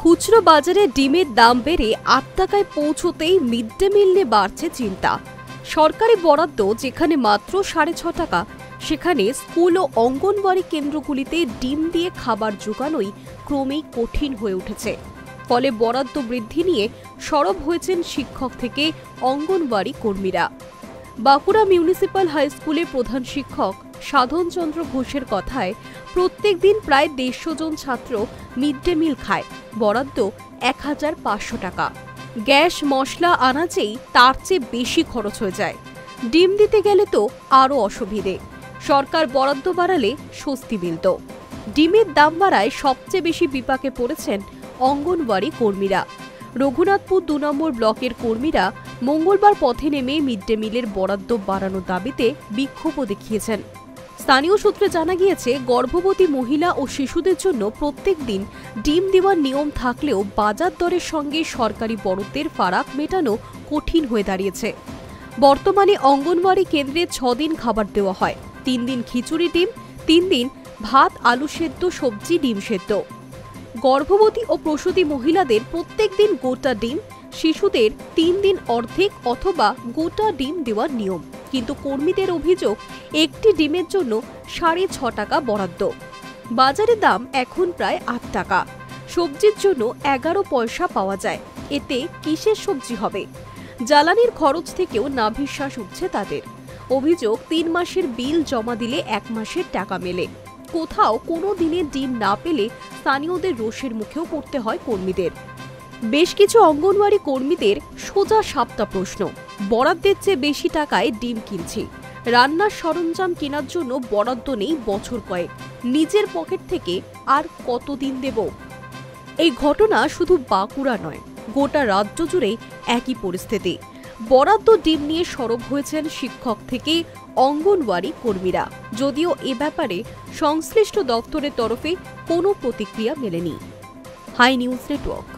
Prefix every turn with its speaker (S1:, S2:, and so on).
S1: খুচরো বাজারে ডিমের দাম বেড়ে ৮ টাকায় পৌঁছতেই মিড ডে মিল নিয়ে বাড়ছে চিন্তা। সরকারি বরাদ্দ যেখানে মাত্র ৬.৫ টাকা, সেখানে স্কুল ও অঙ্গনওয়াড়ি কেন্দ্রগুলিতে ডিম দিয়ে খাবার জোগানোই ক্রমেই কঠিন হয়ে উঠেছে। ফলে বরাদ্দ বৃদ্ধি নিয়ে সরব হয়েছেন শিক্ষক থেকে অঙ্গনওয়াড়ি কর্মীরা। বাঁকুড়া মিউনিসিপ্যাল হাই স্কুলের প্রধান শিক্ষক সাধন চন্দ্র ঘোষের কথায় প্রত্যেক দিন প্রায় ১৫০ জন ছাত্র মিড ডে মিল খায়, বরাদ্দ ১,৫০০ টাকা। গ্যাস, মশলা, আনাজেই তার চেয়ে বেশি খরচ হয়ে যায়। ডিম দিতে গেলে তো আরও অসুবিধে। সরকার বরাদ্দ বাড়ালে স্বস্তি মিলত। ডিমের দাম বাড়ায় সবচেয়ে বেশি বিপাকে পড়েছেন অঙ্গনওয়াড়ি কর্মীরা। রঘুনাথপুর ২ নম্বর ব্লকের কর্মীরা মঙ্গলবার পথে নেমে মিড ডে মিলের বরাদ্দ বাড়ানোর দাবিতে বিক্ষোভও দেখিয়েছেন। স্থানীয় সূত্রে জানা গিয়েছে, গর্ভবতী মহিলা ও শিশুদের জন্য প্রত্যেক দিন ডিম দেওয়ার নিয়ম থাকলেও বাজার দরের সঙ্গে সরকারি বরাদ্দের ফারাক মেটানো কঠিন হয়ে দাঁড়িয়েছে। বর্তমানে অঙ্গনওয়াড়ি কেন্দ্রে ৬ দিন খাবার দেওয়া হয়। ৩ দিন খিচুড়ি ডিম, ৩ দিন ভাত, আলু সেদ্ধ, সবজি, ডিম সেদ্ধ। গর্ভবতী ও প্রসূতি মহিলাদের প্রত্যেক দিন গোটা ডিম, শিশুদের ৩ দিন অর্ধেক অথবা গোটা ডিম দেওয়ার নিয়ম। কিন্তু কর্মীদের অভিযোগ, একটি ডিমের জন্য ৬.৫ টাকা বরাদ্দ। বাজারের দাম এখন প্রায় ৮ টাকা। সবজির জন্য ১১ পয়সা পাওয়া যায়। এতে কিসের সবজি হবে? জ্বালানির খরচ থেকেও নাভিশ্বাস উঠছে তাদের। অভিযোগ, ৩ মাসের বিল জমা দিলে ১ মাসের টাকা মেলে। কোথাও কোনো দিনে ডিম না পেলে স্থানীয়দের রোষের মুখেও পড়তে হয় কর্মীদের। বেশ কিছু অঙ্গনওয়াড়ি কর্মীদের সোজা সাপটা প্রশ্ন, বরাদ্দের চেয়ে বেশি টাকায় ডিম কিনছি, রান্নার সরঞ্জাম কেনার জন্য বরাদ্দ নেই বছর কয়েক, নিজের পকেট থেকে আর কতদিন দেব? এই ঘটনা শুধু বাঁকুড়া নয়, গোটা রাজ্য জুড়ে একই পরিস্থিতি। বরাদ্দ ডিম নিয়ে সরব হয়েছেন শিক্ষক থেকে অঙ্গনওয়াড়ি কর্মীরা, যদিও এ ব্যাপারে সংশ্লিষ্ট দপ্তরের তরফে কোনো প্রতিক্রিয়া মেলেনি। Hi News network.